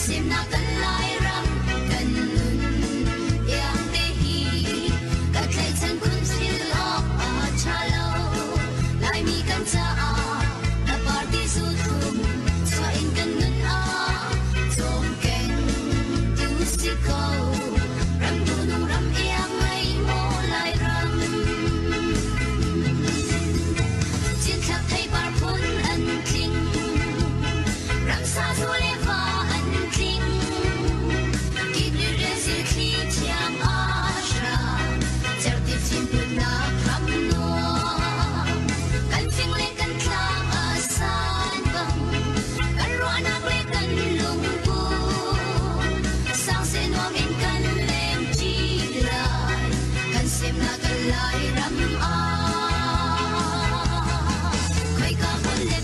sim na kan lai ram kan nun yang te hi ka tlai chan kun sil op a chalo lai mi kan cha a na party su thum so in kan nun a som ken tu si ko ram tu nung ram yang ai mo lai ram chin thap thai par phun an thing ram sa du le va an thing ki du re si khi chiang a sha cher ti chin put na kham no kan phing le kan tlang a san bang kan ro na le kan lung pu sang se no men kan lem chi lai kan sem na kan lai ram a khoi ka hon le